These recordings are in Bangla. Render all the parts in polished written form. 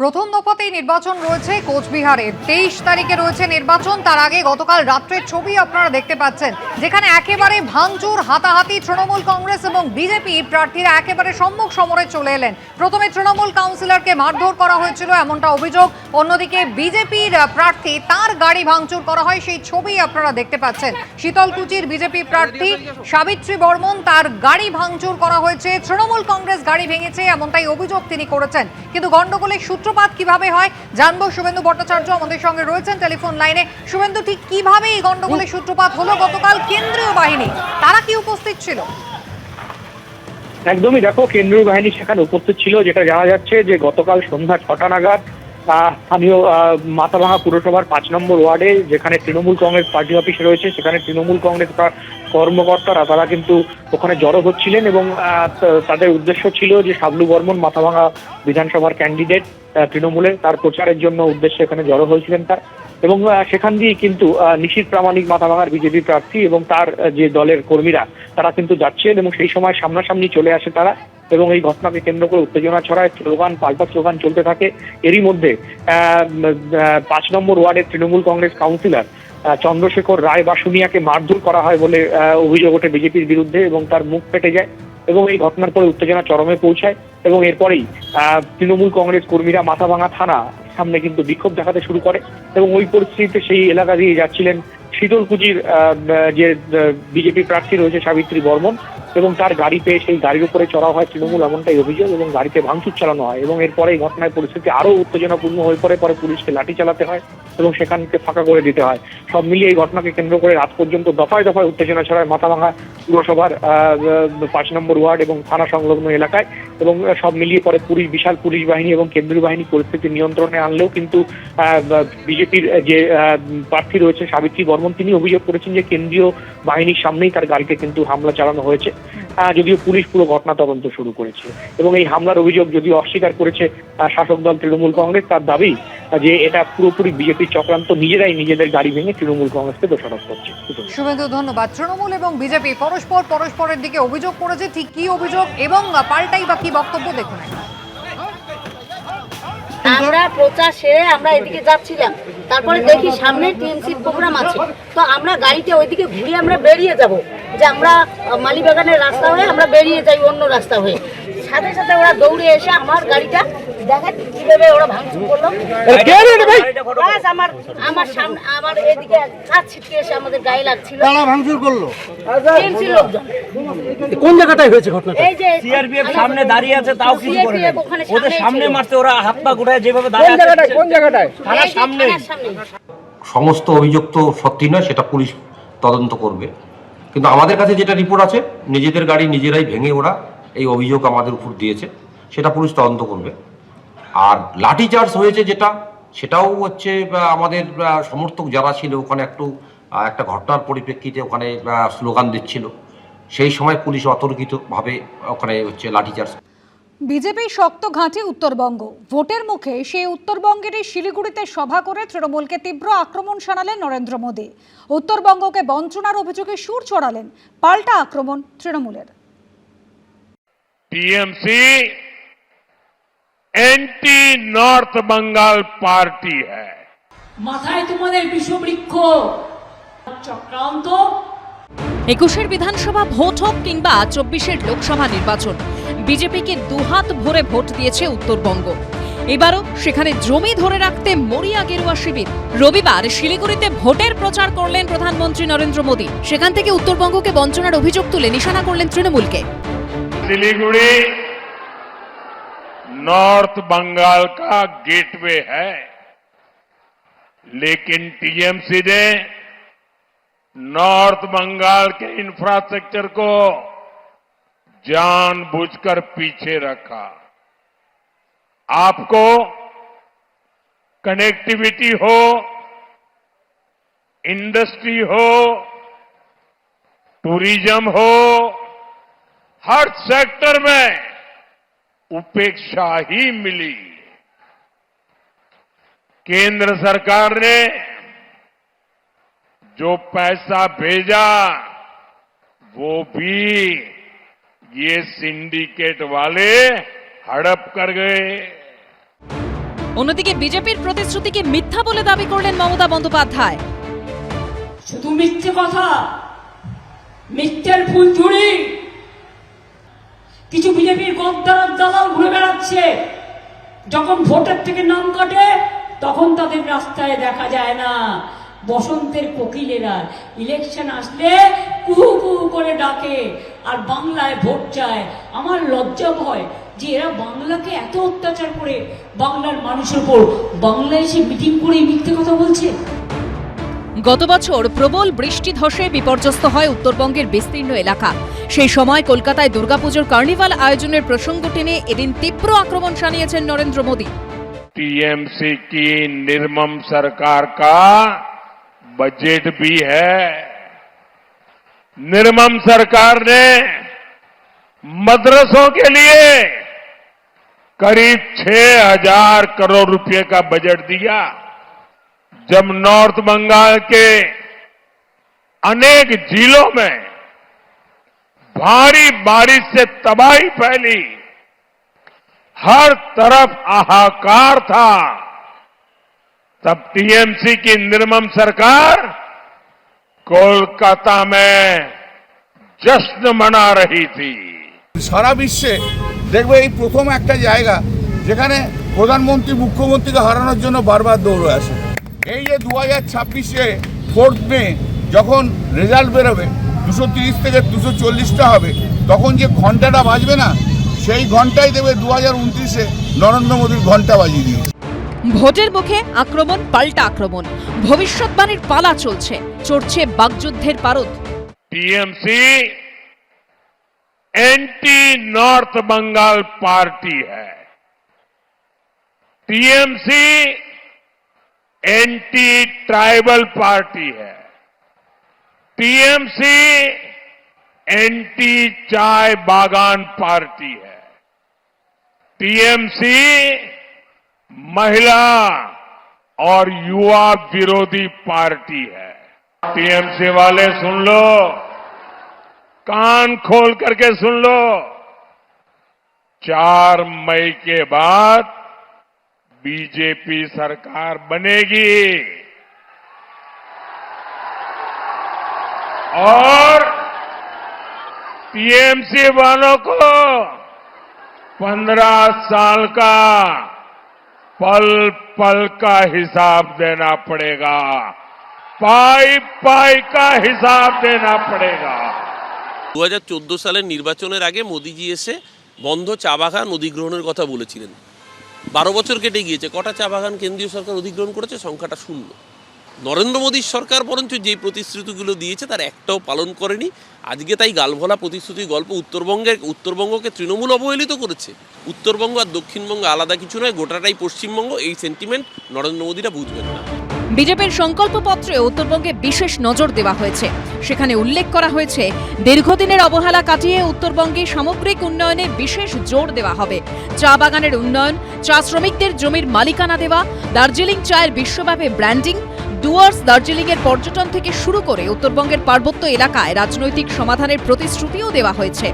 প্রথম দফাতেই নির্বাচন রয়েছে কোচবিহারে। 23 তারিখে রয়েছে নির্বাচন। তার আগে গতকাল রাত্রের ছবি আপনারা দেখতে পাচ্ছেন, যেখানে একেবারে ভাঙচুর, হাতাহাতি। তৃণমূল কংগ্রেস এবং বিজেপি প্রার্থীরা একেবারে সম্মুখ সমরে চলে এলেন। প্রথমে তৃণমূল কাউন্সিলরকে মারধর করা হয়েছিল, এমনটা অভিযোগ। অন্যদিকে বিজেপির প্রার্থী, তার গাড়ি ভাঙচুর করা হয়, সেই ছবি আপনারা দেখতে পাচ্ছেন। শীতলকুচির বিজেপি প্রার্থী সাবিত্রী বর্মন, তার গাড়ি ভাঙচুর করা হয়েছে। তৃণমূল কংগ্রেস গাড়ি ভেঙেছে, এমনটাই অভিযোগ তিনি করেছেন। কিন্তু গন্ডগোলের সূত্রপাত কিভাবে হয় জানবো। শুভেন্দু ভট্টাচার্য আমাদের সঙ্গে রয়েছেন টেলিফোন লাইনে। শুভেন্দু, ঠিক কিভাবে এই গন্ডগোলের সূত্রপাত হলো? গতকাল কেন্দ্রীয় বাহিনী তারা কি উপস্থিত ছিল? একদমই, দেখো, কেন্দ্রীয় বাহিনী সেখানে উপস্থিত ছিল। যেটা জানা যাচ্ছে যে গতকাল সন্ধ্যা 6টা নাগাদ স্থানীয় মাথাভাঙা পুরসভার 5 নম্বর ওয়ার্ডে, যেখানে তৃণমূল কংগ্রেস পার্টি অফিস রয়েছে, সেখানে তৃণমূল কংগ্রেস কর্মকর্তারা তারা কিন্তু ওখানে জড়ো হচ্ছিলেন এবং তাদের উদ্দেশ্য ছিল যে শাবলু বর্মন, মাথাভাঙা বিধানসভার ক্যান্ডিডেট তৃণমূলের, তার প্রচারের জন্য উদ্দেশ্যে এখানে জড়ো হয়েছিলেন তার। এবং সেখান দিয়ে কিন্তু নিশীথ প্রামাণিক, মাথাভাঙার বিজেপি প্রার্থী এবং তার যে দলের কর্মীরা, তারা কিন্তু যাচ্ছেন এবং সেই সময় সামনাসামনি চলে আসে তারা। এবং এই ঘটনাকে কেন্দ্র করে উত্তেজনা ছড়ায়, স্লোগান, পাল্টা স্লোগান চলতে থাকে। এরই মধ্যে 5 নম্বর ওয়ার্ডের তৃণমূল কংগ্রেস কাউন্সিলর চন্দ্রশেখর রায় বাসুনিয়াকে মারধর করা হয় বলে অভিযোগ ওঠে বিজেপির বিরুদ্ধে এবং তার মুখ ফেটে যায়। এবং এই ঘটনার পরে উত্তেজনা চরমে পৌঁছায় এবং এরপরেই তৃণমূল কংগ্রেস কর্মীরা মাথাভাঙা থানা সামনে কিন্তু বিক্ষোভ দেখাতে শুরু করে। এবং ওই পরিস্থিতিতে সেই এলাকা দিয়ে যাচ্ছিলেন শীতলকুচির যে বিজেপি প্রার্থী রয়েছে সাবিত্রী বর্মন, এবং তার গাড়ি পেয়ে সেই গাড়ির উপরে চড়া হয় তৃণমূল, এমনটাই অভিযোগ, এবং গাড়িতে ভাঙচুর চালানো হয়। এবং এরপরে এই ঘটনায় পরিস্থিতি আরও উত্তেজনাপূর্ণ হয়ে পড়ে। পরে পুলিশকে লাঠি চালাতে হয় এবং সেখানকে ফাঁকা করে দিতে হয়। সব মিলিয়ে এই ঘটনাকে কেন্দ্র করে রাত পর্যন্ত দফায় দফায় উত্তেজনা ছড়ায় মাথাভাঙা পুরসভার 5 নম্বর ওয়ার্ড এবং থানা সংলগ্ন এলাকায়। এবং সব মিলিয়ে পরে বিশাল পুলিশ বাহিনী এবং কেন্দ্রীয় বাহিনী পরিস্থিতি নিয়ন্ত্রণে আনলেও কিন্তু বিজেপির যে প্রার্থী রয়েছে সাবিত্রী বর্মন, তিনি অভিযোগ করেছেন যে কেন্দ্রীয় বাহিনীর সামনেই তার গাড়িতে কিন্তু হামলা চালানো হয়েছে। যদিও পুলিশ পুরো ঘটনা তদন্ত শুরু করেছে এবং এই হামলার অভিযোগ যদিও অস্বীকার করেছে শাসক দল তৃণমূল কংগ্রেস, তার দাবি যে এটা পুরোপুরি বিজেপির চক্রান্ত, নিজেরাই নিজেদের গাড়ি ভেঙে তৃণমূল কংগ্রেসকে দোষারোপ করছে। শুভেন্দু, ধন্যবাদ। তৃণমূল এবং বিজেপি পরস্পরের দিকে অভিযোগ করেছে, ঠিক কি অভিযোগ এবং পাল্টাই বা কি বক্তব্য দেখুন। আমরা প্রচার সেরে আমরা এদিকে যাচ্ছিলাম, তারপরে দেখি সামনে টিএমসির প্রোগ্রাম আছে, তো আমরা গাড়িতে ওইদিকে ঘুরে আমরা বেরিয়ে যাব, যে আমরা মালিবাগানের রাস্তা হয়ে আমরা বেরিয়ে যাই অন্য রাস্তা হয়ে। সাথে সাথে ওরা দৌড়ে এসে আমার গাড়িটা দেখেন কিভাবে ওরা ভাঙচুর করলো। আমার সামনে আমার এদিকে কাজ ছিটকে এসে আমাদের গায়ে লাগছিল। ভাঙচুর করলো টিএমসির লোকজন। কোন জায়গাটায় হয়েছে ঘটনাটা? এই যে সিআরপিএফ সামনে দাঁড়িয়ে আছে, তাও কিছু করে না। ওদের সামনে মারতে ওরা হাত পা গুটায় যেভাবে দাঁড়িয়ে আছে। কোন জায়গাটায়? থানার সামনে। সমস্ত অভিযোগ তো সত্যি নয়, সেটা পুলিশ তদন্ত করবে। কিন্তু আমাদের কাছে যেটা রিপোর্ট আছে, নিজেদের গাড়ি নিজেরাই ভেঙে ওরা এই অভিযোগ আমাদের উপর দিয়েছে, সেটা পুলিশ তদন্ত করবে। আর লাঠিচার্জ হয়েছে যেটা, সেটাও হচ্ছে আমাদের সমর্থক যারা ছিল ওখানে একটা ঘটনার পরিপ্রেক্ষিতে ওখানে স্লোগান দিচ্ছিল, সেই সময় পুলিশ অতর্কিতভাবে ওখানে হচ্ছে লাঠিচার্জ। বিজেপি শক্ত ঘাঁটি উত্তরবঙ্গ। ভোটের মুখে সেই উত্তরবঙ্গেরই শিলিগুড়িতে সভা করে তৃণমূলকে তীব্র আক্রমণ শানালেন নরেন্দ্র মোদী। উত্তরবঙ্গকে বঞ্চনার অভিযোগে সুর চড়ালেন, পাল্টা আক্রমণ তৃণমূলের। TMC anti North Bengal party है। মাথায় তোমাদের বিষবৃক্ষ চক্রান্ত। 21-এর বিধানসভা ভোট হোক কিংবা 24-এর লোকসভা নির্বাচন, বিজেপিকে দুহাত ভরে ভোট দিয়েছে উত্তরবঙ্গ। এবারও সেখানে জমি ধরে রাখতে মরিয়া গেরুয়া শিবির। রবিবার শিলিগুড়িতে ভোটের প্রচার করলেন প্রধানমন্ত্রী নরেন্দ্র মোদী। সেখান থেকে উত্তরবঙ্গকে বঞ্চনার অভিযোগ তুলে নিশানা করলেন তৃণমূলকে। सिलीगुड़ी नॉर्थ बंगाल का गेटवे है, लेकिन टीएमसी ने नॉर्थ बंगाल के इंफ्रास्ट्रक्चर को जानबूझकर पीछे रखा। आपको कनेक्टिविटी हो, इंडस्ट्री हो, टूरिज्म हो, हर सेक्टर में उपेक्षा ही मिली। केंद्र सरकार ने जो पैसा भेजा वो भी ये सिंडिकेट वाले हड़प कर गए। অন্যদিকে বিজেপির প্রতিশ্রুতিকে মিথ্যা বলে দাবি করলেন মমতা বন্দ্যোপাধ্যায়। শুধু মিথ্যে কথা, মিথ্যের ফুলঝুরি। কিছু বিজেপির গদ্দার দালাল ঘুরে বেড়াচ্ছে, যখন ভোটের থেকে নাম কাটে তখন তাদের রাস্তায় দেখা যায় না। বসন্তের কোকিলেরা ইলেকশন আসলে কুহু কুহু করে ডাকে আর বাংলায় ভোট চায়। আমার লজ্জা ভয় যে এরা বাংলাকে এত অত্যাচার করে বাংলার মানুষের উপর বাংলায় এসে মিটিং করে মিথ্যে কথা বলছে। গত বছর প্রবল বৃষ্টি ধসে বিপর্যস্ত হয় উত্তরবঙ্গের বিস্তীর্ণ এলাকা। সেই সময় কলকাতায় দুর্গাপুজোর কার্নিভাল আয়োজনের প্রসঙ্গ টেনে এদিন তীব্র আক্রমণ শানিয়েছেন নরেন্দ্র মোদী। टीएमसी की निर्मम सरकार का बजट भी है। निर्मम सरकार ने मदरसों के लिए करीब 6,000 करोड़ रुपए का बजट दिया। जब नॉर्थ बंगाल के अनेक जिलों में भारी बारिश से तबाही फैली, हर तरफ हाहाकार था, तब टीएमसी की निर्मम सरकार कोलकाता में जश्न मना रही थी। সারা বিশ্বে দেখবে এই প্রথম একটা জায়গা যেখানে প্রধানমন্ত্রী মুখ্যমন্ত্রীকে হারানোর জন্য বারবার দৌড়ে আসে। এই যে 2026-এ 4 মে যখন রেজাল্ট বেরোবে 230 থেকে 240টা হবে, তখন যে ঘন্টাটা বাজবে না, সেই ঘন্টাই দেবে 2029-এ নরেন্দ্র মোদীর ঘন্টা বাজিয়ে দিয়ে। ভোটের মুখে আক্রমণ পাল্টা আক্রমণ, ভবিষ্যৎবাণীর পালা চড়ছে বাগযুদ্ধের পারদ। TMC anti North Bengal party है। टीएमसी एंटी ट्राइबल पार्टी है। टीएमसी एंटी चाय बागान पार्टी है। टीएमसी महिला और युवा विरोधी पार्टी है। टीएमसी वाले सुन लो, कान खोल करके सुन लो, 4 मई के बाद बीजेपी सरकार बनेगी और टीएमसी वालों को 15 साल का पल पल का हिसाब देना पड़ेगा, पाई पाई का हिसाब देना पड़ेगा। 2014 সালের নির্বাচনের আগে মোদিজি এসে বন্ধ চা বাগান অধিগ্রহণের কথা বলেছিলেন। 12 বছর কেটে গিয়েছে, কটা চা বাগান কেন্দ্রীয় সরকার অধিগ্রহণ করেছে? সংখ্যাটা 0। নরেন্দ্র মোদীর সরকার বরঞ্চ যে প্রতিশ্রুতিগুলো দিয়েছে তার একটাও পালন করেনি। আজকে তাই গালভোলা প্রতিশ্রুতির গল্প। উত্তরবঙ্গকে তৃণমূল অবহেলিত করেছে। উত্তরবঙ্গ আর দক্ষিণবঙ্গ আলাদা কিছু নয়, গোটাটাই পশ্চিমবঙ্গ। এই সেন্টিমেন্ট নরেন্দ্র মোদীরা বুঝবেন না। বিজেপির সংকল্পপত্রে উত্তরবঙ্গে বিশেষ নজর দেওয়া হয়েছে। সেখানে উল্লেখ করা হয়েছে দীর্ঘদিনের অবহেলা কাটিয়ে উত্তরবঙ্গে সামগ্রিক উন্নয়নে বিশেষ জোর দেওয়া হবে। চা বাগানের উন্নয়ন, চা শ্রমিকদের জমির মালিকানা দেওয়া, দার্জিলিং চায়ের বিশ্বব্যাপী ব্র্যান্ডিং, ডুয়ার্স দার্জিলিংয়ের পর্যটন থেকে শুরু করে উত্তরবঙ্গের পার্বত্য এলাকায় রাজনৈতিক সমাধানের প্রতিশ্রুতিও দেওয়া হয়েছে।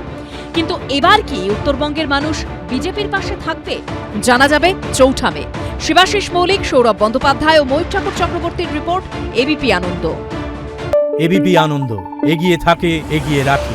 কিন্তু এবার কি উত্তরবঙ্গের মানুষ বিজেপির পাশে থাকবে? জানা যাবে 4 মে। শিবাশিস মৌলিক, সৌরভ বন্দ্যোপাধ্যায় ও ময়ূর ঠাকুর চক্রবর্তীর রিপোর্ট, এবিপি আনন্দ। এবিপি আনন্দ, এগিয়ে থাকে, এগিয়ে রাখে।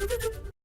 Thank you.